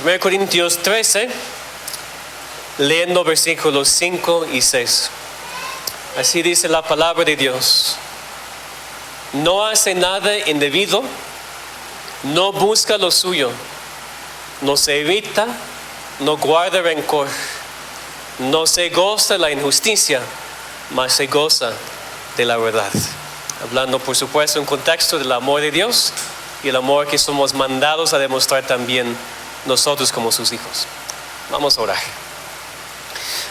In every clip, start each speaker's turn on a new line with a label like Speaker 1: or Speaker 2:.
Speaker 1: 1 Corintios 13, leyendo versículos 5 y 6. Así dice la palabra de Dios. No hace nada indebido, no busca lo suyo, no se irrita, no guarda rencor, no se goza de la injusticia, mas se goza de la verdad. Hablando, por supuesto, en contexto del amor de Dios y el amor que somos mandados a demostrar también nosotros como sus hijos. Vamos a orar.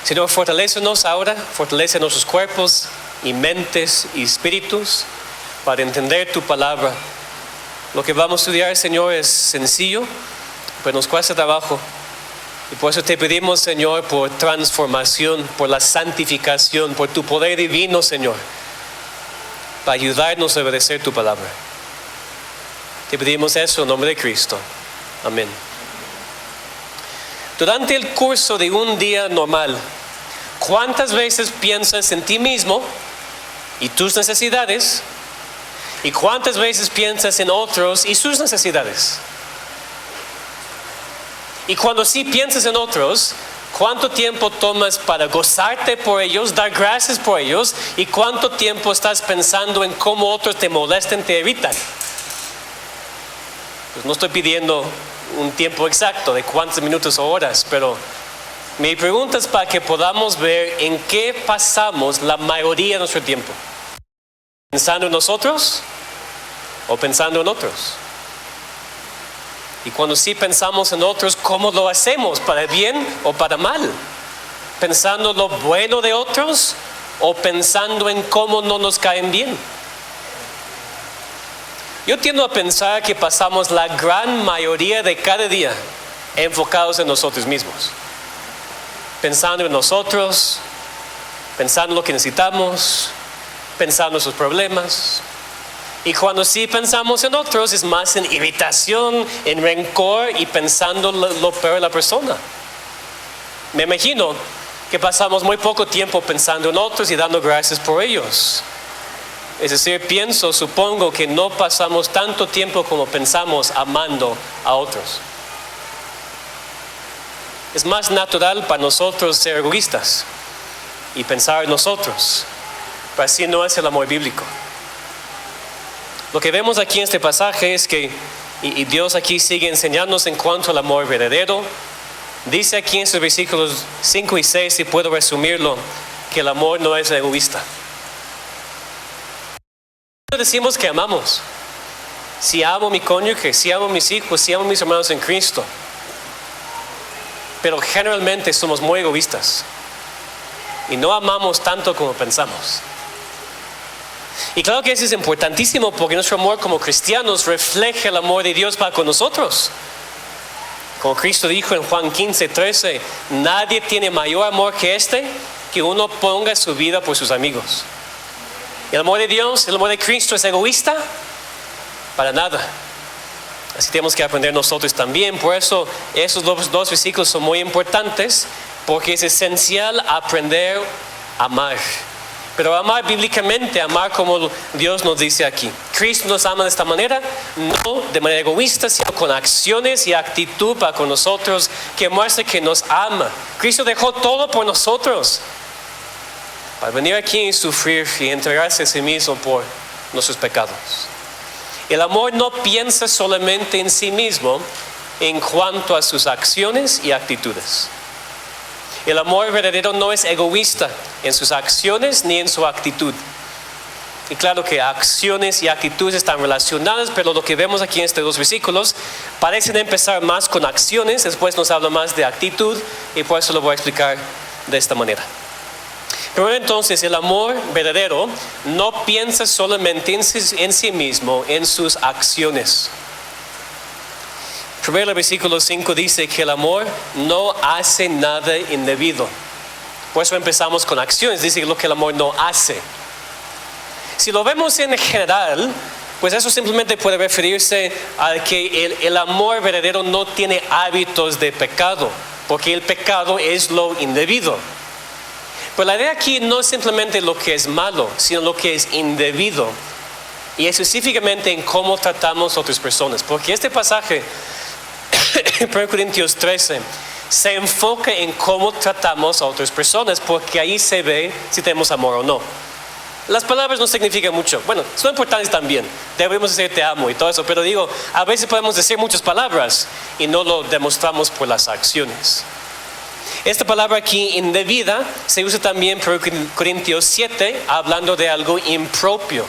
Speaker 1: Señor, fortalécenos ahora, fortalece nuestros cuerpos y mentes y espíritus para entender tu palabra. Lo que vamos a estudiar, Señor, es sencillo, pero nos cuesta trabajo. Y por eso te pedimos, Señor, por transformación, por la santificación, por tu poder divino, Señor, para ayudarnos a obedecer tu palabra. Te pedimos eso en nombre de Cristo. Amén. Durante el curso de un día normal, ¿cuántas veces piensas en ti mismo y tus necesidades? ¿Y cuántas veces piensas en otros y sus necesidades? Y cuando sí piensas en otros, ¿cuánto tiempo tomas para gozarte por ellos, dar gracias por ellos? ¿Y cuánto tiempo estás pensando en cómo otros te molestan, te irritan? Pues no estoy pidiendo un tiempo exacto de cuántos minutos o horas, pero mi pregunta es para que podamos ver en qué pasamos la mayoría de nuestro tiempo. ¿Pensando en nosotros o pensando en otros? Y cuando sí pensamos en otros, ¿cómo lo hacemos? ¿Para bien o para mal? ¿Pensando lo bueno de otros o pensando en cómo no nos caen bien? Yo tiendo a pensar que pasamos la gran mayoría de cada día enfocados en nosotros mismos. Pensando en nosotros, pensando en lo que necesitamos, pensando en nuestros problemas. Y cuando sí pensamos en otros, es más en irritación, en rencor y pensando lo peor de la persona. Me imagino que pasamos muy poco tiempo pensando en otros y dando gracias por ellos. Es decir, supongo que no pasamos tanto tiempo como pensamos amando a otros. Es más natural para nosotros ser egoístas y pensar en nosotros, pero así no es el amor bíblico. Lo que vemos aquí en este pasaje es que, y Dios aquí sigue enseñándonos en cuanto al amor verdadero. Dice aquí en sus versículos 5 y 6, si puedo resumirlo, que el amor no es egoísta. Decimos que amamos. Si amo a mi cónyuge, si amo a mis hijos, si amo a mis hermanos en Cristo. Pero generalmente somos muy egoístas y no amamos tanto como pensamos. Y claro que eso es importantísimo porque nuestro amor como cristianos refleja el amor de Dios para con nosotros. Como Cristo dijo en Juan 15:13, nadie tiene mayor amor que este, que uno ponga su vida por sus amigos. ¿El amor de Dios, el amor de Cristo es egoísta? Para nada. Así tenemos que aprender nosotros también. Por eso esos dos versículos son muy importantes, porque es esencial aprender a amar. Pero amar bíblicamente, amar como Dios nos dice aquí. Cristo nos ama de esta manera, no de manera egoísta, sino con acciones y actitud para con nosotros, que muestra que nos ama. Cristo dejó todo por nosotros, para venir aquí y sufrir y entregarse a sí mismo por nuestros pecados. El amor no piensa solamente en sí mismo en cuanto a sus acciones y actitudes. El amor verdadero no es egoísta en sus acciones ni en su actitud. Y claro que acciones y actitudes están relacionadas, pero lo que vemos aquí en estos dos versículos parecen empezar más con acciones, después nos habla más de actitud, y por eso lo voy a explicar de esta manera. Primero entonces, el amor verdadero no piensa solamente en sí mismo, en sus acciones. Primero el versículo 5 dice que el amor no hace nada indebido. Por eso empezamos con acciones, dice lo que el amor no hace. Si lo vemos en general, pues eso simplemente puede referirse a que el amor verdadero no tiene hábitos de pecado, porque el pecado es lo indebido. Pero la idea aquí no es simplemente lo que es malo, sino lo que es indebido. Y específicamente en cómo tratamos a otras personas. Porque este pasaje en 1 Corintios 13 se enfoca en cómo tratamos a otras personas, porque ahí se ve si tenemos amor o no. Las palabras no significan mucho. Bueno, son importantes también. Debemos decir te amo y todo eso, pero digo, a veces podemos decir muchas palabras y no lo demostramos por las acciones. Esta palabra aquí, indebida, se usa también por Corintios 7, hablando de algo impropio.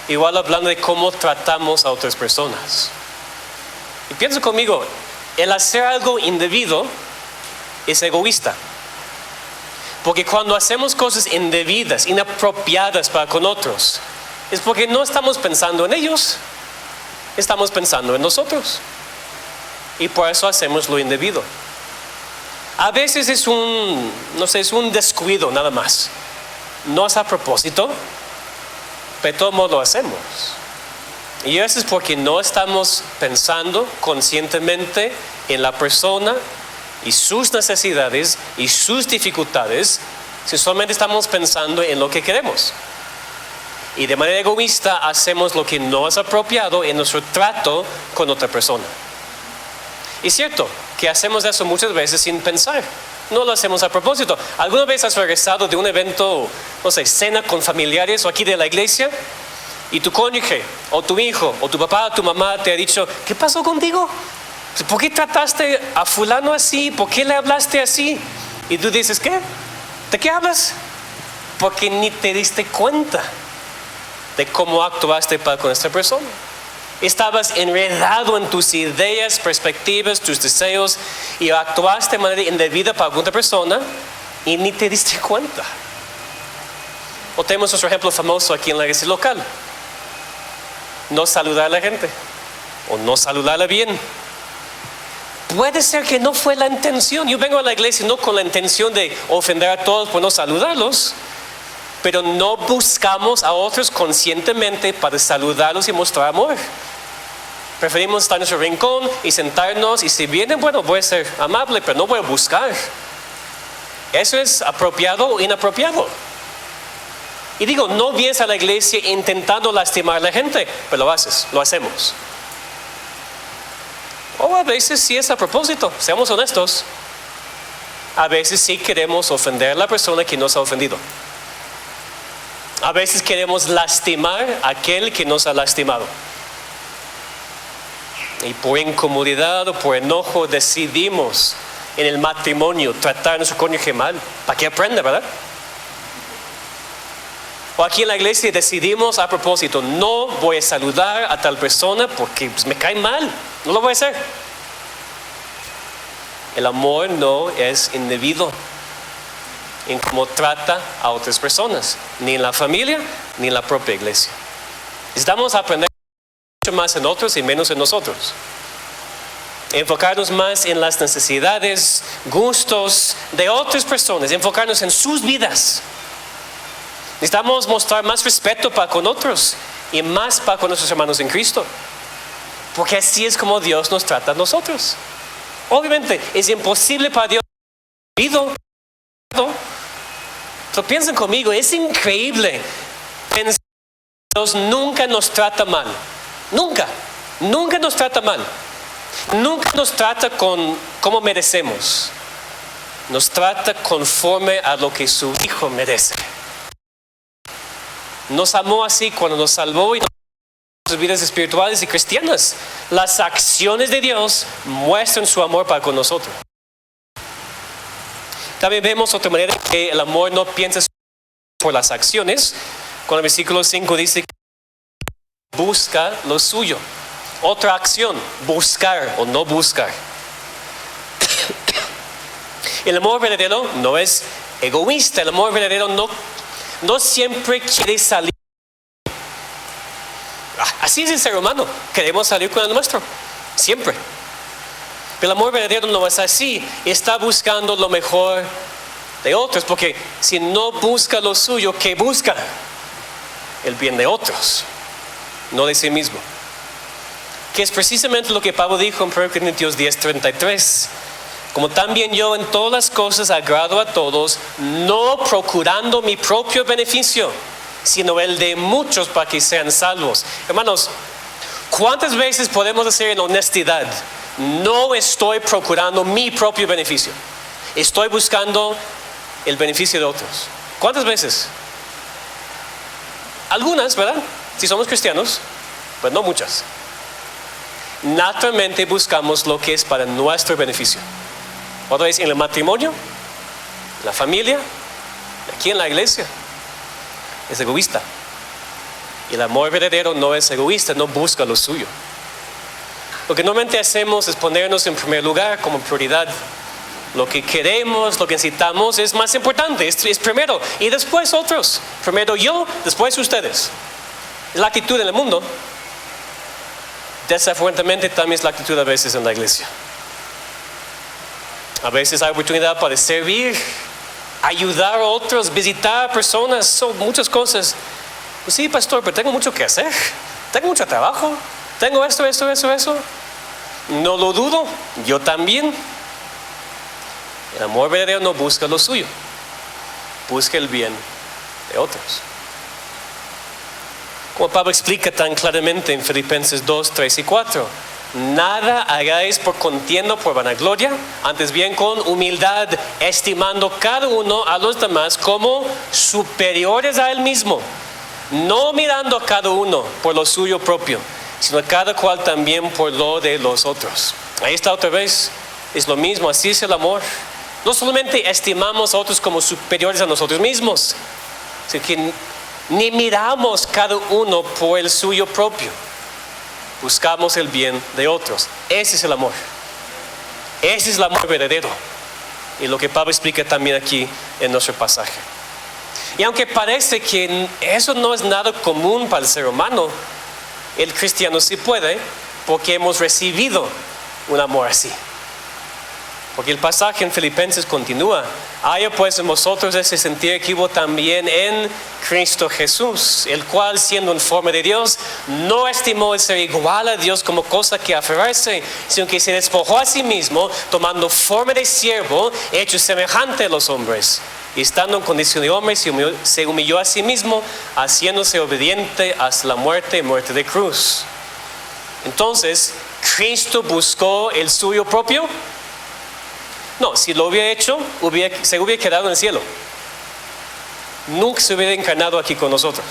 Speaker 1: Igual hablando de cómo tratamos a otras personas. Y piensa conmigo, el hacer algo indebido es egoísta. Porque cuando hacemos cosas indebidas, inapropiadas para con otros, es porque no estamos pensando en ellos, estamos pensando en nosotros. Y por eso hacemos lo indebido. A veces es un descuido nada más. No es a propósito, pero de todo modo lo hacemos. Y eso es porque no estamos pensando conscientemente en la persona y sus necesidades y sus dificultades, si solamente estamos pensando en lo que queremos. Y de manera egoísta hacemos lo que no es apropiado en nuestro trato con otra persona. Y es cierto que hacemos eso muchas veces sin pensar. No lo hacemos a propósito. ¿Alguna vez has regresado de un evento, no sé, cena con familiares o aquí de la iglesia? Y tu cónyuge, o tu hijo, o tu papá, o tu mamá te ha dicho, ¿qué pasó contigo? ¿Por qué trataste a fulano así? ¿Por qué le hablaste así? Y tú dices, ¿qué? ¿De qué hablas? Porque ni te diste cuenta de cómo actuaste para con esta persona. Estabas enredado en tus ideas, perspectivas, tus deseos y actuaste de manera indebida para con otra persona y ni te diste cuenta. O tenemos nuestro ejemplo famoso aquí en la iglesia local. No saludar a la gente o no saludarla bien. Puede ser que no fue la intención. Yo vengo a la iglesia no con la intención de ofender a todos por no saludarlos, pero no buscamos a otros conscientemente para saludarlos y mostrar amor. Preferimos estar en nuestro rincón y sentarnos, y si vienen, bueno, voy a ser amable, pero no voy a buscar. ¿Eso es apropiado o inapropiado? Y digo, no vienes a la iglesia intentando lastimar a la gente, pero lo haces, lo hacemos. O a veces sí es a propósito, seamos honestos. A veces sí queremos ofender a la persona que nos ha ofendido. A veces queremos lastimar a aquel que nos ha lastimado. Y por incomodidad o por enojo decidimos en el matrimonio tratar a nuestro cónyuge mal, para que aprenda, ¿verdad? O aquí en la iglesia decidimos a propósito, no voy a saludar a tal persona porque me cae mal, no lo voy a hacer. El amor no es indebido en cómo trata a otras personas, ni en la familia, ni en la propia iglesia. Necesitamos aprender mucho más en otros y menos en nosotros. Enfocarnos más en las necesidades, gustos de otras personas, enfocarnos en sus vidas. Necesitamos mostrar más respeto para con otros y más para con nuestros hermanos en Cristo, porque así es como Dios nos trata a nosotros. Obviamente es imposible para Dios. Pero piensen conmigo, es increíble pensar que Dios nunca nos trata mal. Nunca nos trata mal. Nunca nos trata como merecemos. Nos trata conforme a lo que su Hijo merece. Nos amó así cuando nos salvó y nos dio sus vidas espirituales y cristianas. Las acciones de Dios muestran su amor para con nosotros. También vemos otra manera que el amor no piensa por las acciones. Cuando el versículo 5 dice que busca lo suyo. Otra acción, buscar o no buscar. El amor verdadero no es egoísta. El amor verdadero no siempre quiere salir. Así es el ser humano. Queremos salir con el nuestro. Siempre. Pero el amor verdadero no es así. Está buscando lo mejor de otros. Porque si no busca lo suyo, ¿qué busca? El bien de otros. No de sí mismo. Que es precisamente lo que Pablo dijo en 1 Corintios 10:33. Como también yo en todas las cosas agrado a todos, no procurando mi propio beneficio, sino el de muchos para que sean salvos. Hermanos, ¿cuántas veces podemos decir en honestidad, no estoy procurando mi propio beneficio. Estoy buscando el beneficio de otros. ¿Cuántas veces? Algunas, ¿verdad? Si somos cristianos, pero no muchas. Naturalmente buscamos lo que es para nuestro beneficio. Otra vez en el matrimonio, la familia, aquí en la iglesia. Es egoísta. Y el amor verdadero no es egoísta, no busca lo suyo. Lo que normalmente hacemos es ponernos en primer lugar como prioridad. Lo que queremos, lo que necesitamos es más importante, es primero. Y después otros. Primero yo, después ustedes. Es la actitud en el mundo. Desafortunadamente también es la actitud a veces en la iglesia. A veces hay oportunidad para servir, ayudar a otros, visitar personas, son muchas cosas. Pues sí, pastor, pero tengo mucho que hacer. Tengo mucho trabajo. Tengo esto. No lo dudo, yo también. El amor verdadero no busca lo suyo, busca el bien de otros. Como Pablo explica tan claramente en Filipenses 2, 3 y 4. Nada hagáis por contienda, por vanagloria, antes bien con humildad, estimando cada uno a los demás como superiores a él mismo, no mirando a cada uno por lo suyo propio, sino cada cual también por lo de los otros. Ahí está otra vez, es lo mismo, así es el amor. No solamente estimamos a otros como superiores a nosotros mismos, sino que ni miramos cada uno por el suyo propio. Buscamos el bien de otros. Ese es el amor. Ese es el amor verdadero. Y lo que Pablo explica también aquí en nuestro pasaje. Y aunque parece que eso no es nada común para el ser humano, el cristiano sí puede, porque hemos recibido un amor así. Porque el pasaje en Filipenses continúa. Haya pues en vosotros ese sentir equívoco también en Cristo Jesús, el cual siendo en forma de Dios, no estimó el ser igual a Dios como cosa que aferrarse, sino que se despojó a sí mismo, tomando forma de siervo, hecho semejante a los hombres. Y estando en condición de hombre, se humilló a sí mismo, haciéndose obediente hasta la muerte y muerte de cruz. Entonces, ¿Cristo buscó el suyo propio? No, si lo hubiera hecho, se hubiera quedado en el cielo. Nunca se hubiera encarnado aquí con nosotros.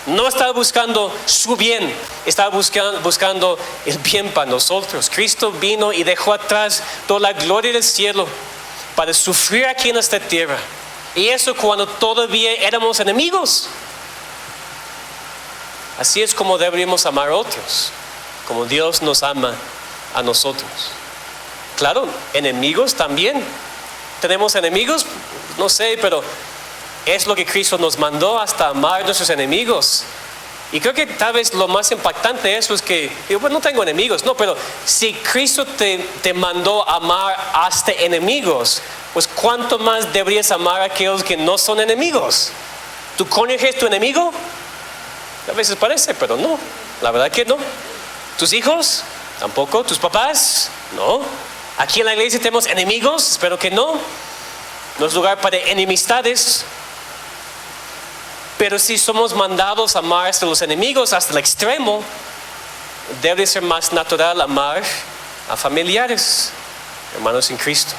Speaker 1: No estaba buscando su bien, estaba buscando el bien para nosotros. Cristo vino y dejó atrás toda la gloria del cielo para sufrir aquí en esta tierra. Y eso cuando todavía éramos enemigos. Así es como deberíamos amar a otros, como Dios nos ama a nosotros. Claro, enemigos también. ¿Tenemos enemigos? No sé, pero es lo que Cristo nos mandó, hasta amar a nuestros enemigos. Y creo que tal vez lo más impactante de eso es que, pues no tengo enemigos. No, pero si Cristo te mandó amar hasta enemigos, pues ¿cuánto más deberías amar a aquellos que no son enemigos? ¿Tu cónyuge es tu enemigo? A veces parece, pero no. La verdad que no. ¿Tus hijos? Tampoco. ¿Tus papás? No. Aquí en la iglesia tenemos enemigos, espero que no. No es lugar para enemistades. Pero si somos mandados a amar hasta los enemigos, hasta el extremo, debe ser más natural amar a familiares, hermanos en Cristo,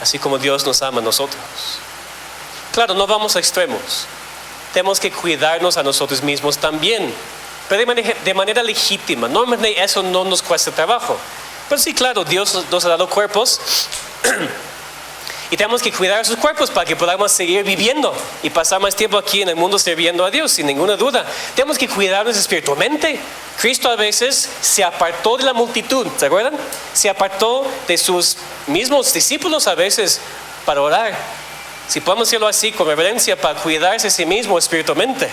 Speaker 1: así como Dios nos ama a nosotros. Claro, no vamos a extremos. Tenemos que cuidarnos a nosotros mismos también, pero de manera legítima. Normalmente eso no nos cuesta trabajo. Pero sí, claro, Dios nos ha dado cuerpos y tenemos que cuidar esos cuerpos para que podamos seguir viviendo y pasar más tiempo aquí en el mundo sirviendo a Dios, sin ninguna duda. Tenemos que cuidarnos espiritualmente. Cristo a veces se apartó de la multitud, ¿se acuerdan? Se apartó de sus mismos discípulos a veces para orar. Si podemos decirlo así, con reverencia, para cuidarse a sí mismo espiritualmente.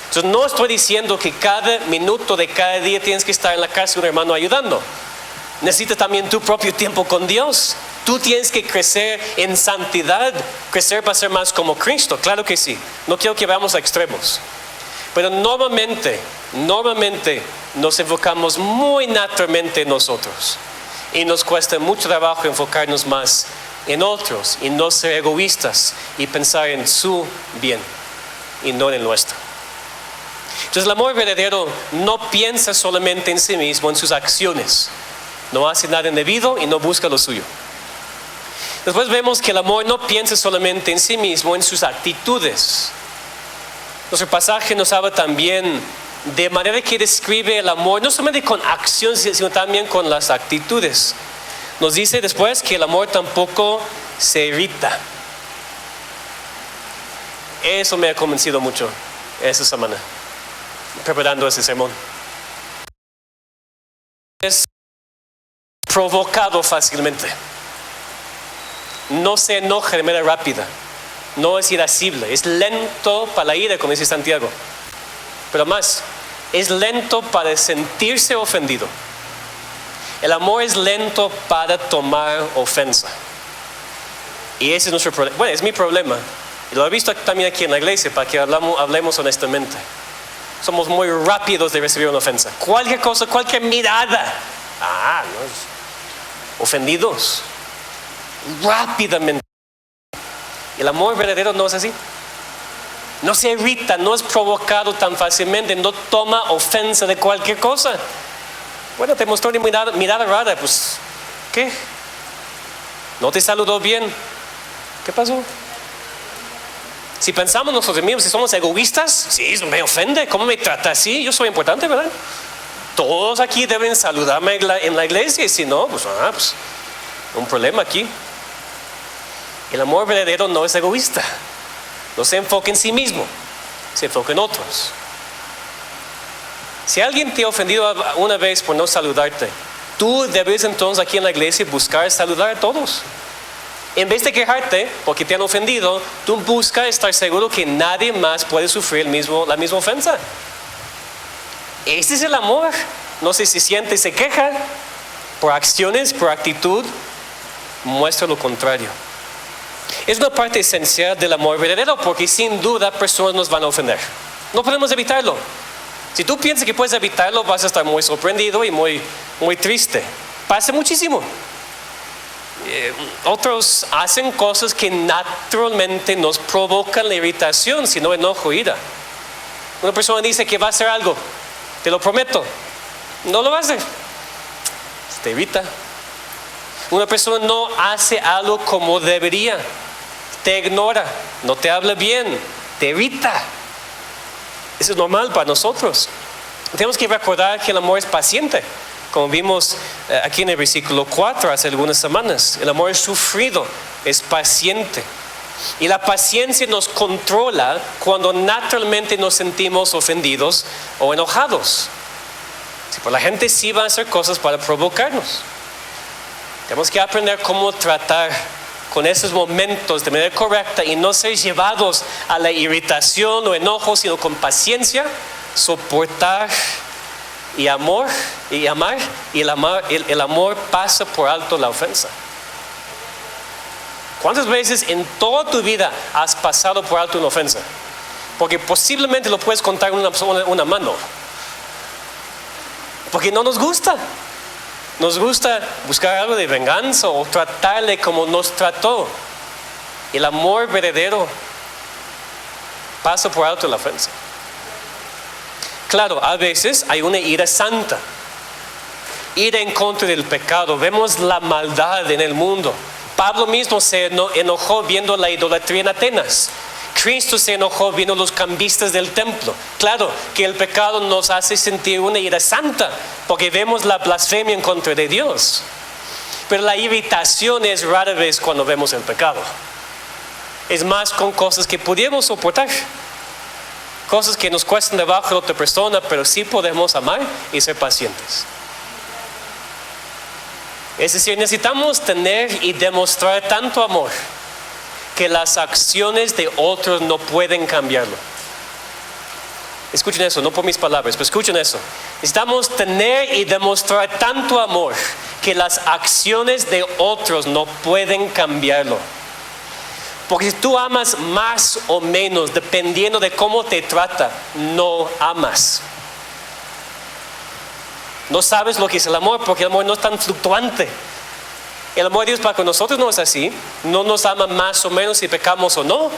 Speaker 1: Entonces no estoy diciendo que cada minuto de cada día tienes que estar en la casa de un hermano ayudando. Necesitas también tu propio tiempo con Dios. Tú tienes que crecer en santidad, crecer para ser más como Cristo, claro que sí. No quiero que vayamos a extremos. Pero normalmente nos enfocamos muy naturalmente en nosotros. Y nos cuesta mucho trabajo enfocarnos más en otros y no ser egoístas y pensar en su bien y no en el nuestro. Entonces el amor verdadero no piensa solamente en sí mismo, en sus acciones. no hace nada indebido y no busca lo suyo. Después vemos que el amor no piensa solamente en sí mismo, en sus actitudes. Nuestro pasaje nos habla también de manera que describe el amor, no solamente con acciones, sino también con las actitudes. Nos dice después que el amor tampoco se irrita. Eso me ha convencido mucho esta semana, preparando ese sermón. Es provocado fácilmente. No se enoja de manera rápida. No es irascible. Es lento para la ira, como dice Santiago. Pero más, es lento para sentirse ofendido. El amor es lento para tomar ofensa. Y ese es nuestro problema. Bueno, es mi problema. Y lo he visto también aquí en la iglesia, para que hablemos honestamente. Somos muy rápidos de recibir una ofensa. Cualquier cosa, cualquier mirada. Ofendidos. Rápidamente. El amor verdadero no es así. No se irrita, no es provocado tan fácilmente, no toma ofensa de cualquier cosa. Bueno, te mostró una mirada rara, pues, ¿qué? ¿No te saludó bien? ¿Qué pasó? Si pensamos nosotros mismos, si somos egoístas, sí, me ofende, ¿cómo me trata así? Yo soy importante, ¿verdad? Todos aquí deben saludarme en la iglesia, y si no, pues, un problema aquí. El amor verdadero no es egoísta. No se enfoca en sí mismo, se enfoca en otros. Si alguien te ha ofendido una vez por no saludarte, tú debes entonces aquí en la iglesia buscar saludar a todos. En vez de quejarte porque te han ofendido, tú buscas estar seguro que nadie más puede sufrir la misma ofensa. Este es el amor. No sé si siente y se queja. Por acciones, por actitud, muestra lo contrario. Es una parte esencial del amor verdadero, porque sin duda personas nos van a ofender. No podemos evitarlo. Si tú piensas que puedes evitarlo, vas a estar muy sorprendido y muy triste. Pasa muchísimo. Otros hacen cosas que naturalmente nos provocan la irritación, sino enojo, ira. Una persona dice que va a hacer algo, te lo prometo, no lo hace, te irrita. Una persona no hace algo como debería, te ignora, no te habla bien, te irrita. Eso es normal para nosotros. Tenemos que recordar que el amor es paciente, como vimos aquí en el versículo 4 hace algunas semanas. El amor es sufrido, es paciente. Y la paciencia nos controla cuando naturalmente nos sentimos ofendidos o enojados. Pues la gente sí va a hacer cosas para provocarnos. Tenemos que aprender cómo tratar con esos momentos de manera correcta y no ser llevados a la irritación o enojo, sino con paciencia, soportar y amar. Y el amor pasa por alto la ofensa. ¿Cuántas veces en toda tu vida has pasado por alto una ofensa? Porque posiblemente lo puedes contar en una mano. Porque no nos gusta. Nos gusta buscar algo de venganza o tratarle como nos trató. El amor verdadero pasa por alto la ofensa. Claro, a veces hay una ira santa. Ira en contra del pecado. Vemos la maldad en el mundo. Pablo mismo se enojó viendo la idolatría en Atenas. Cristo se enojó viendo los cambistas del templo. Claro que el pecado nos hace sentir una ira santa, porque vemos la blasfemia en contra de Dios. Pero la irritación es rara vez cuando vemos el pecado. Es más con cosas que podemos soportar. Cosas que nos cuestan debajo de otra persona, pero sí podemos amar y ser pacientes. Es decir, necesitamos tener y demostrar tanto amor que las acciones de otros no pueden cambiarlo. Escuchen eso, no por mis palabras, pero escuchen eso. Necesitamos tener y demostrar tanto amor que las acciones de otros no pueden cambiarlo. Porque si tú amas más o menos, dependiendo de cómo te trata, no amas. No sabes lo que es el amor, porque el amor no es tan fluctuante. El amor de Dios para con nosotros no es así. No nos ama más o menos si pecamos o no.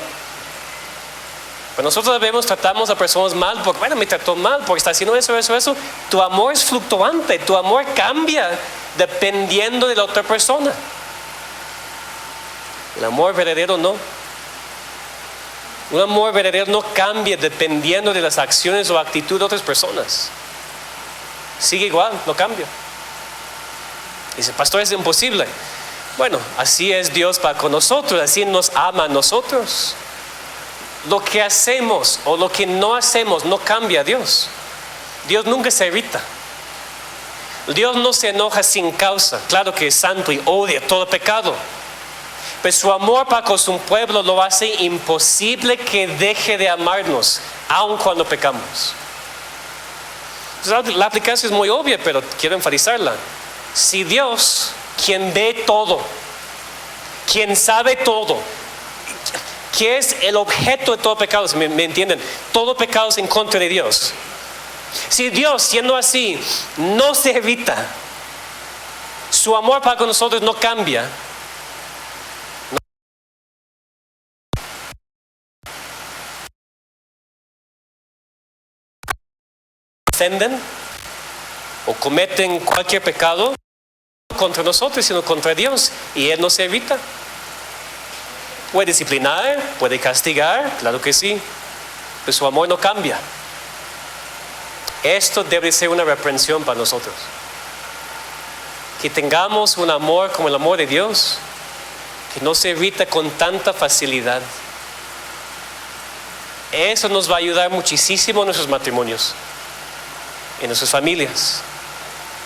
Speaker 1: Pero nosotros tratamos a personas mal porque, me trató mal, porque está haciendo eso. Tu amor es fluctuante, tu amor cambia dependiendo de la otra persona. El amor verdadero no. Un amor verdadero no cambia dependiendo de las acciones o actitudes de otras personas. Sigue igual, no cambia. Dice, pastor, es imposible. Bueno, así es Dios para con nosotros, así nos ama a nosotros. Lo que hacemos o lo que no hacemos no cambia a Dios. Dios nunca se irrita. Dios no se enoja sin causa. Claro que es santo y odia todo pecado. Pero su amor para con su pueblo lo hace imposible que deje de amarnos, aun cuando pecamos. La aplicación es muy obvia, pero quiero enfatizarla. Si Dios, quien ve todo, quien sabe todo, que es el objeto de todo pecado, ¿me entienden? Todo pecado es en contra de Dios. Si Dios, siendo así, no se irrita, su amor para con nosotros no cambia, ofenden o cometen cualquier pecado contra nosotros, sino contra Dios, y Él no se irrita. Puede disciplinar, puede castigar, claro que sí, pero su amor no cambia. Esto debe ser una reprensión para nosotros. Que tengamos un amor como el amor de Dios, que no se irrita con tanta facilidad. Eso nos va a ayudar muchísimo en nuestros matrimonios, en nuestras familias,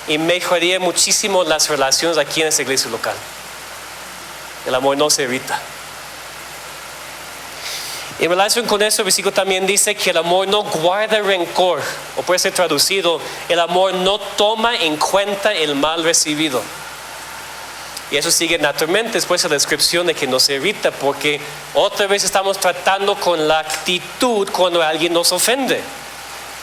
Speaker 1: y mejoraría muchísimo las relaciones aquí en esta iglesia local. El amor no se irrita. En relación con eso, el versículo también dice que el amor no guarda rencor, o puede ser traducido, el amor no toma en cuenta el mal recibido. Y eso sigue naturalmente después de la descripción de que no se irrita, porque otra vez estamos tratando con la actitud cuando alguien nos ofende.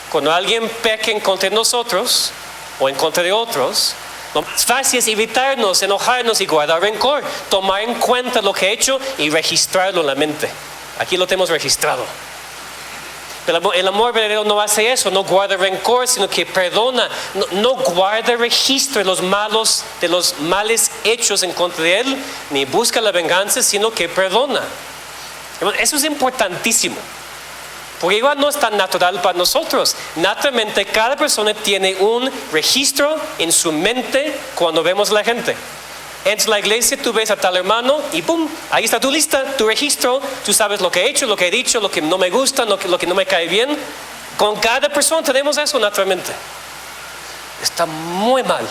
Speaker 1: Cuando alguien peca en contra de nosotros o en contra de otros, lo más fácil es irritarnos, enojarnos y guardar rencor, tomar en cuenta lo que he hecho y registrarlo en la mente. Aquí lo tenemos registrado. Pero el amor verdadero no hace eso, no guarda rencor, sino que perdona, no guarda registro de los males hechos en contra de Él, ni busca la venganza, sino que perdona. Eso es importantísimo. Porque igual no es tan natural para nosotros. Naturalmente cada persona tiene un registro en su mente cuando vemos a la gente. Entras a la iglesia, tú ves a tal hermano y ¡pum! Ahí está tu lista, tu registro. Tú sabes lo que he hecho, lo que he dicho, lo que no me gusta, lo que no me cae bien. Con cada persona tenemos eso naturalmente. Está muy mal.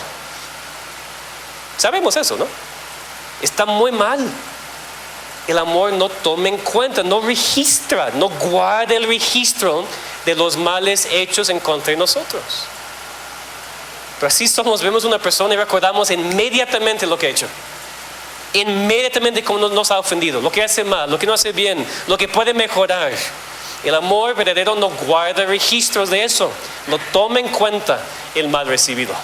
Speaker 1: Sabemos eso, ¿no? Está muy mal. El amor no toma en cuenta, no registra, no guarda el registro de los males hechos en contra de nosotros. Pero así somos, vemos una persona y recordamos inmediatamente lo que ha hecho. Inmediatamente cómo nos ha ofendido, lo que hace mal, lo que no hace bien, lo que puede mejorar. El amor verdadero no guarda registros de eso, no toma en cuenta el mal recibido.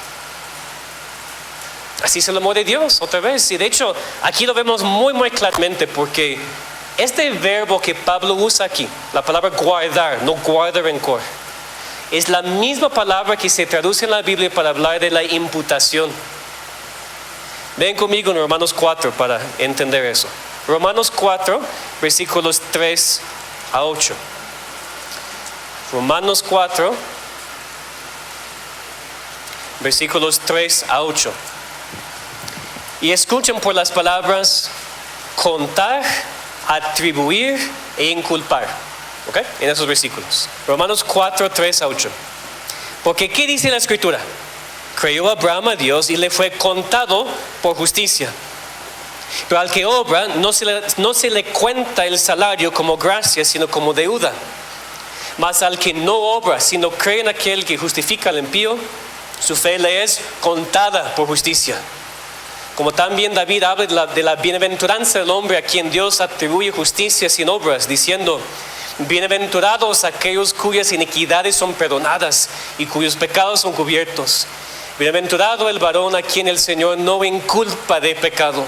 Speaker 1: Así es el amor de Dios, otra vez. Y de hecho, aquí lo vemos muy, muy claramente, porque este verbo que Pablo usa aquí, la palabra guardar, no guarda rencor, es la misma palabra que se traduce en la Biblia para hablar de la imputación. Ven conmigo en Romanos 4 para entender eso. Romanos 4, versículos 3 a 8. Romanos 4, versículos 3 a 8. Y escuchen por las palabras contar, atribuir e inculpar. ¿Ok? En esos versículos. Romanos 4, 3 a 8. Porque ¿qué dice la escritura? Creyó Abraham a Dios y le fue contado por justicia. Pero al que obra no se le cuenta el salario como gracia, sino como deuda. Mas al que no obra, sino cree en aquel que justifica al impío, su fe le es contada por justicia. Como también David habla de la bienaventuranza del hombre a quien Dios atribuye justicia sin obras, diciendo: bienaventurados aquellos cuyas iniquidades son perdonadas y cuyos pecados son cubiertos. Bienaventurado el varón a quien el Señor no inculpa de pecado.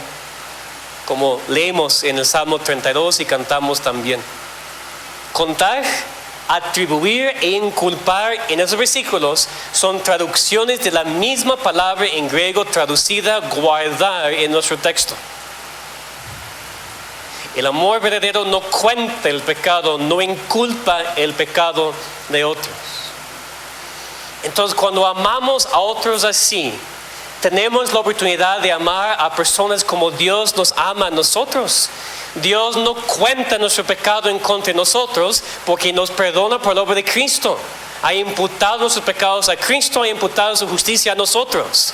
Speaker 1: Como leemos en el Salmo 32 y cantamos también. Contar atribuir e inculpar en esos versículos son traducciones de la misma palabra en griego traducida guardar en nuestro texto. El amor verdadero no cuenta el pecado, no inculpa el pecado de otros. Entonces, cuando amamos a otros así, tenemos la oportunidad de amar a personas como Dios nos ama a nosotros. Dios no cuenta nuestro pecado en contra de nosotros porque nos perdona por la obra de Cristo. Ha imputado nuestros pecados a Cristo, ha imputado su justicia a nosotros.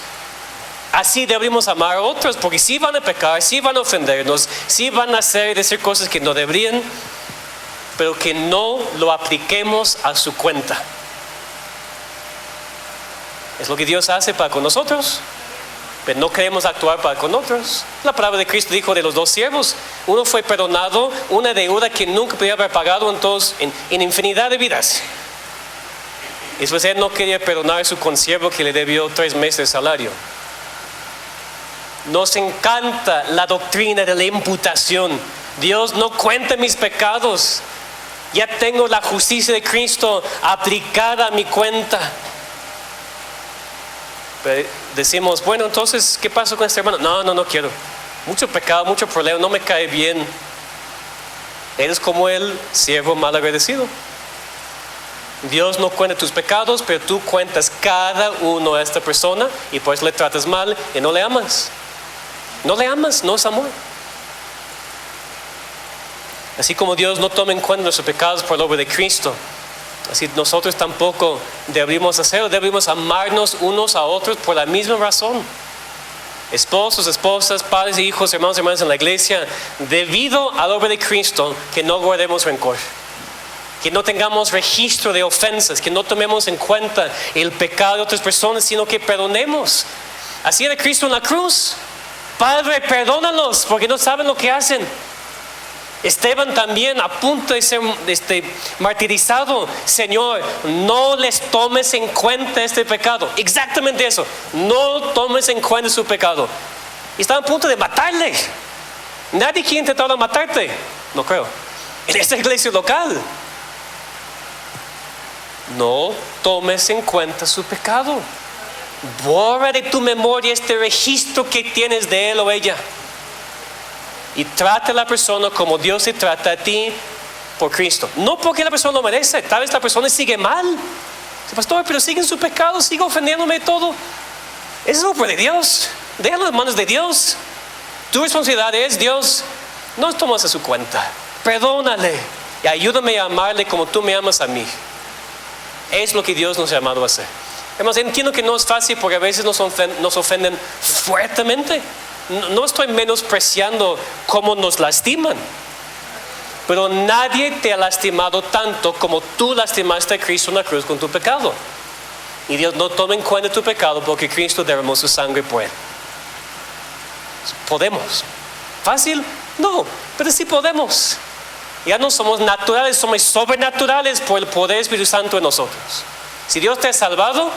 Speaker 1: Así debemos amar a otros porque sí van a pecar, sí van a ofendernos, sí van a decir cosas que no deberían, pero que no lo apliquemos a su cuenta. Es lo que Dios hace para con nosotros, pero no queremos actuar para con otros. La palabra de Cristo dijo de los dos siervos, uno fue perdonado una deuda que nunca podía haber pagado en infinidad de vidas. Y después él no quería perdonar a su consiervo que le debió 3 meses de salario. Nos encanta la doctrina de la imputación. Dios no cuenta mis pecados. Ya tengo la justicia de Cristo aplicada a mi cuenta. Pero decimos, bueno, entonces, ¿qué pasó con este hermano? No quiero. Mucho pecado, mucho problema, no me cae bien. Eres como el siervo mal agradecido. Dios no cuenta tus pecados, pero tú cuentas cada uno a esta persona y pues le tratas mal y no le amas. No le amas, no es amor. Así como Dios no toma en cuenta nuestros pecados por la obra de Cristo, así nosotros tampoco debemos hacerlo. Debemos amarnos unos a otros por la misma razón. Esposos, esposas, padres e hijos, hermanos y hermanas en la iglesia, debido a la obra de Cristo, que no guardemos rencor, que no tengamos registro de ofensas, que no tomemos en cuenta el pecado de otras personas, sino que perdonemos. Así era Cristo en la cruz. Padre, perdónalos porque no saben lo que hacen. Esteban también a punto de ser martirizado. Señor, no les tomes en cuenta este pecado. Exactamente eso. No tomes en cuenta su pecado. Y estaban a punto de matarle. Nadie quiere intentar matarte. No creo. En esta iglesia local. No tomes en cuenta su pecado. Borra de tu memoria este registro que tienes de él o ella. Y trata a la persona como Dios te trata a ti por Cristo. No porque la persona lo merece. Tal vez la persona sigue mal. Pastor, pero sigue en su pecado, sigue ofendiéndome todo. Eso es obra de Dios. Déjalo en las manos de Dios. Tu responsabilidad es, Dios, no tomas a su cuenta. Perdónale y ayúdame a amarle como tú me amas a mí. Es lo que Dios nos ha llamado a hacer. Además, entiendo que no es fácil porque a veces nos ofenden fuertemente. No estoy menospreciando cómo nos lastiman, pero nadie te ha lastimado tanto como tú lastimaste a Cristo en la cruz con tu pecado. Y Dios no toma en cuenta tu pecado porque Cristo derramó su sangre por él. ¿Podemos? ¿Fácil? No, pero sí podemos. Ya no somos naturales, somos sobrenaturales por el poder del Espíritu Santo en nosotros. Si Dios te ha salvado,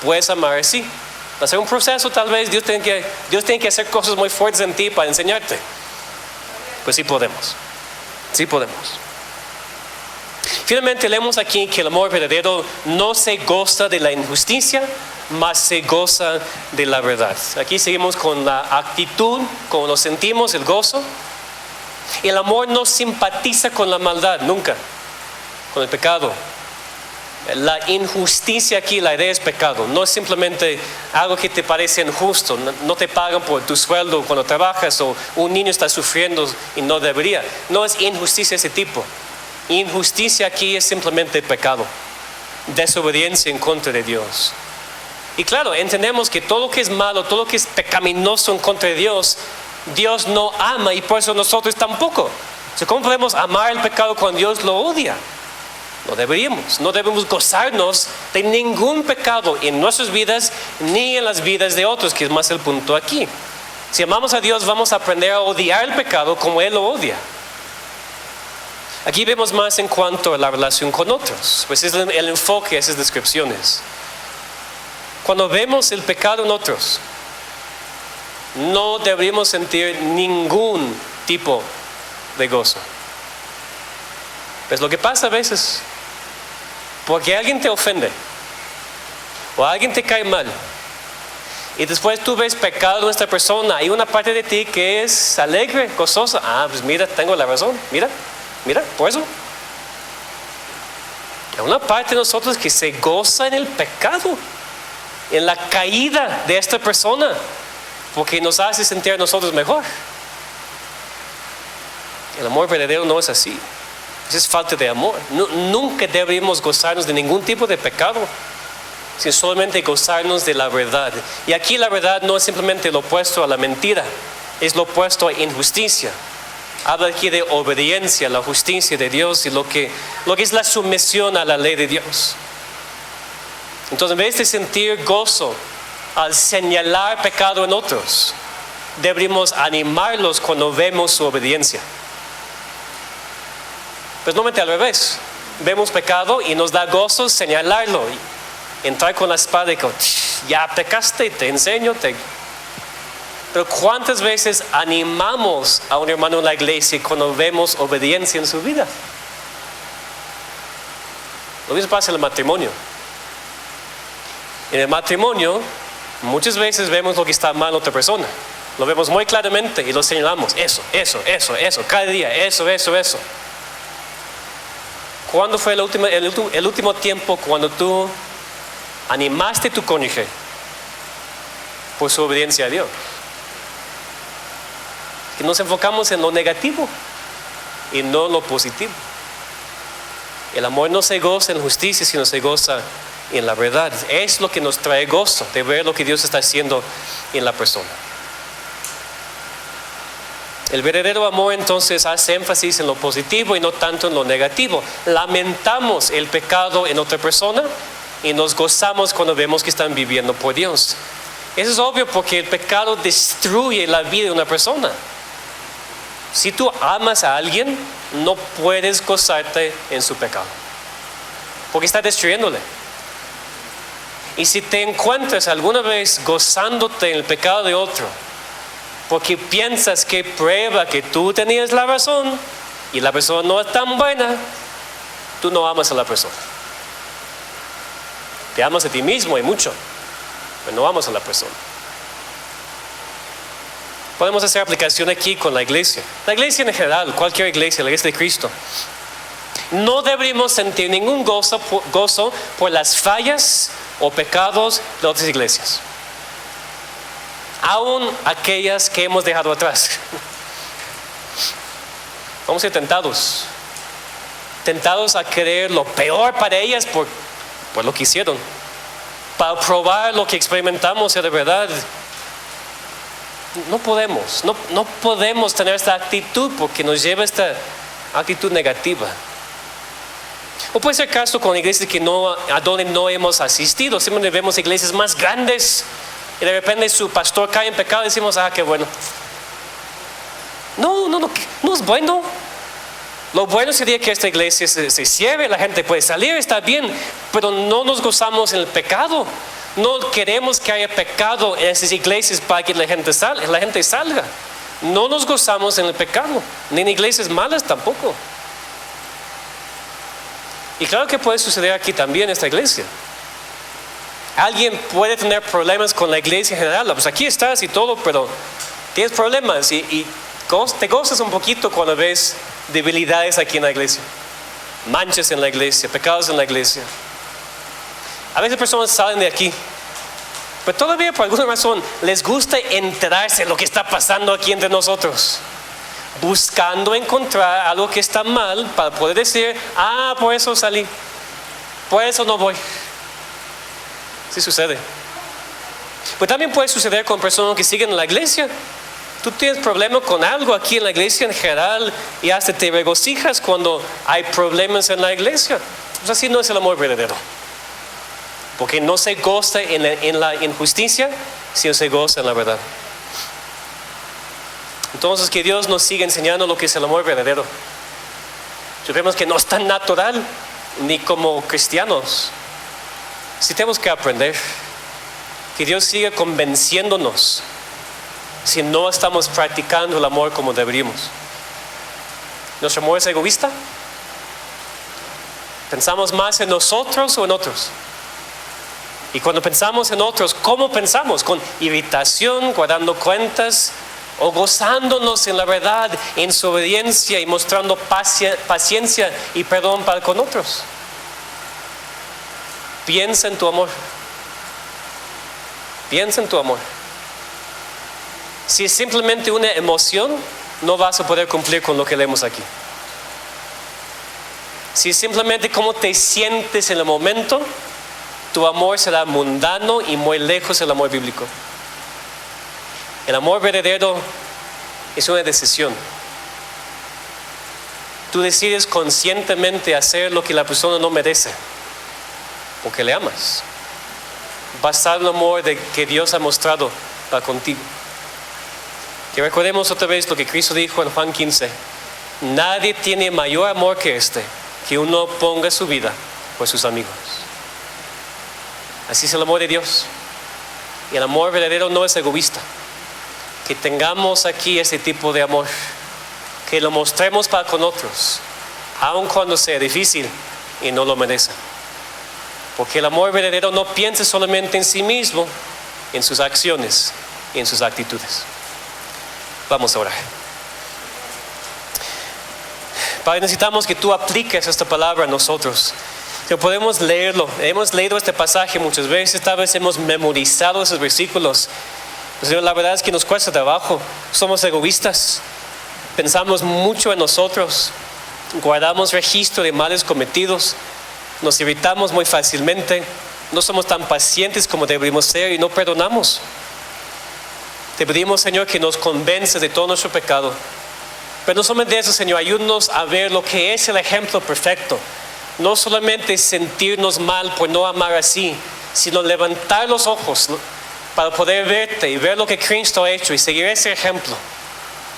Speaker 1: puedes amar así. Va a ser un proceso, tal vez Dios tiene que hacer cosas muy fuertes en ti para enseñarte. Pues sí podemos. Sí podemos. Finalmente leemos aquí que el amor verdadero no se goza de la injusticia, mas se goza de la verdad. Aquí seguimos con la actitud, como lo sentimos, el gozo. Y el amor no simpatiza con la maldad, nunca, con el pecado. La injusticia aquí, la idea es pecado. No es simplemente algo que te parece injusto. No te pagan por tu sueldo cuando trabajas, o un niño está sufriendo y no debería. No es injusticia de ese tipo. Injusticia aquí es simplemente pecado, desobediencia en contra de Dios. Y claro, entendemos que todo lo que es malo, todo lo que es pecaminoso en contra de Dios, Dios no ama, y por eso nosotros tampoco. ¿Cómo podemos amar el pecado cuando Dios lo odia? No deberíamos. No debemos gozarnos de ningún pecado en nuestras vidas ni en las vidas de otros, que es más el punto aquí. Si amamos a Dios, vamos a aprender a odiar el pecado como Él lo odia. Aquí vemos más en cuanto a la relación con otros, pues es el enfoque de esas descripciones. Cuando vemos el pecado en otros, no deberíamos sentir ningún tipo de gozo. Pues lo que pasa a veces, porque alguien te ofende o alguien te cae mal y después tú ves pecado en nuestra persona, hay una parte de ti que es alegre, gozosa. Pues mira, tengo la razón, mira, por eso. Hay una parte de nosotros que se goza en el pecado, en la caída de esta persona, porque nos hace sentir a nosotros mejor. El amor verdadero no es así. Eso es falta de amor. Nunca deberíamos gozarnos de ningún tipo de pecado, sino solamente gozarnos de la verdad. Y aquí la verdad no es simplemente lo opuesto a la mentira, es lo opuesto a injusticia. Habla aquí de obediencia, la justicia de Dios y lo que es la sumisión a la ley de Dios. Entonces, en vez de sentir gozo al señalar pecado en otros, deberíamos animarlos cuando vemos su obediencia. Pues no al revés. Vemos pecado y nos da gozo señalarlo. Entrar con la espada y con, ya pecaste, te enseño. Pero ¿cuántas veces animamos a un hermano en la iglesia cuando vemos obediencia en su vida? Lo mismo pasa en el matrimonio. En el matrimonio, muchas veces vemos lo que está mal en otra persona. Lo vemos muy claramente y lo señalamos. Eso. Cada día, eso. ¿Cuándo fue el último tiempo cuando tú animaste a tu cónyuge por su obediencia a Dios? Que nos enfocamos en lo negativo y no en lo positivo. El amor no se goza en justicia, sino se goza en la verdad. Es lo que nos trae gozo, de ver lo que Dios está haciendo en la persona. El verdadero amor entonces hace énfasis en lo positivo y no tanto en lo negativo. Lamentamos el pecado en otra persona y nos gozamos cuando vemos que están viviendo por Dios. Eso es obvio porque el pecado destruye la vida de una persona. Si tú amas a alguien, no puedes gozarte en su pecado, porque está destruyéndole. Y si te encuentras alguna vez gozándote en el pecado de otro, porque piensas que prueba que tú tenías la razón y la persona no es tan buena, tú no amas a la persona. Te amas a ti mismo y mucho, pero no amas a la persona. Podemos hacer aplicación aquí con la iglesia. La iglesia en general, cualquier iglesia, la iglesia de Cristo. No deberíamos sentir ningún gozo por las fallas o pecados de otras iglesias, aún aquellas que hemos dejado atrás. Vamos a ser tentados a querer lo peor para ellas por lo que hicieron, para probar lo que experimentamos de verdad. No podemos tener esta actitud porque nos lleva a esta actitud negativa. O puede ser caso con iglesias a donde no hemos asistido. Siempre vemos iglesias más grandes y de repente su pastor cae en pecado y decimos, qué bueno. No es bueno. Lo bueno sería que esta iglesia se cierre, la gente puede salir, está bien, pero no nos gozamos en el pecado. No queremos que haya pecado en esas iglesias para que la gente salga. No nos gozamos en el pecado, ni en iglesias malas tampoco. Y claro que puede suceder aquí también en esta iglesia. Alguien puede tener problemas con la iglesia en general. Pues aquí estás y todo, pero tienes problemas y te gozas un poquito cuando ves debilidades aquí en la iglesia, manchas en la iglesia, pecados en la iglesia. A veces personas salen de aquí, pero todavía por alguna razón les gusta enterarse de lo que está pasando aquí entre nosotros, buscando encontrar algo que está mal para poder decir, por eso salí, por eso no voy. Sí sucede. Pero también puede suceder con personas que siguen en la iglesia. Tú tienes problemas con algo aquí en la iglesia en general y hasta te regocijas cuando hay problemas en la iglesia. Pues así no es el amor verdadero. Porque no se goza en la injusticia, sino se goza en la verdad. Entonces que Dios nos siga enseñando lo que es el amor verdadero. Sabemos que no es tan natural, ni como cristianos. Sí tenemos que aprender. Que Dios siga convenciéndonos si no estamos practicando el amor como deberíamos. ¿Nuestro amor es egoísta? ¿Pensamos más en nosotros o en otros? Y cuando pensamos en otros, ¿cómo pensamos? ¿Con irritación, guardando cuentas, o gozándonos en la verdad, en su obediencia y mostrando paciencia y perdón para con otros? Piensa en tu amor. Piensa en tu amor. Si es simplemente una emoción, no vas a poder cumplir con lo que leemos aquí. Si es simplemente cómo te sientes en el momento, tu amor será mundano y muy lejos del amor bíblico. El amor verdadero es una decisión. Tú decides conscientemente hacer lo que la persona no merece, porque le amas, basado en el amor que Dios ha mostrado para contigo. Que recordemos otra vez lo que Cristo dijo en Juan 15: nadie tiene mayor amor que este, que uno ponga su vida por sus amigos. Así es el amor de Dios. Y el amor verdadero no es egoísta. Que tengamos aquí ese tipo de amor, que lo mostremos para con otros, aun cuando sea difícil y no lo merecen. Porque el amor verdadero no piensa solamente en sí mismo, en sus acciones y en sus actitudes. Vamos a orar. Padre, necesitamos que tú apliques esta palabra a nosotros. Que podemos leerlo. Hemos leído este pasaje muchas veces, tal vez hemos memorizado esos versículos. Pero la verdad es que nos cuesta trabajo. Somos egoístas. Pensamos mucho en nosotros. Guardamos registro de males cometidos. Nos irritamos muy fácilmente. No somos tan pacientes como deberíamos ser y no perdonamos. Te pedimos, Señor, que nos convences de todo nuestro pecado. Pero no solamente eso, Señor, ayúdanos a ver lo que es el ejemplo perfecto. No solamente sentirnos mal por no amar así, sino levantar los ojos para poder verte y ver lo que Cristo ha hecho y seguir ese ejemplo.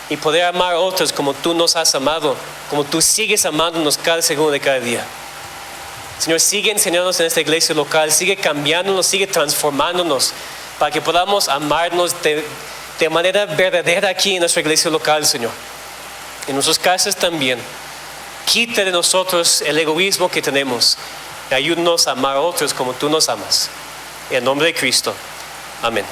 Speaker 1: Y poder amar a otros como tú nos has amado, como tú sigues amándonos cada segundo de cada día. Señor, sigue enseñándonos en esta iglesia local, sigue cambiándonos, sigue transformándonos, para que podamos amarnos de manera verdadera aquí en nuestra iglesia local, Señor. En nuestras casas también. Quita de nosotros el egoísmo que tenemos y ayúdanos a amar a otros como tú nos amas. En el nombre de Cristo. Amén.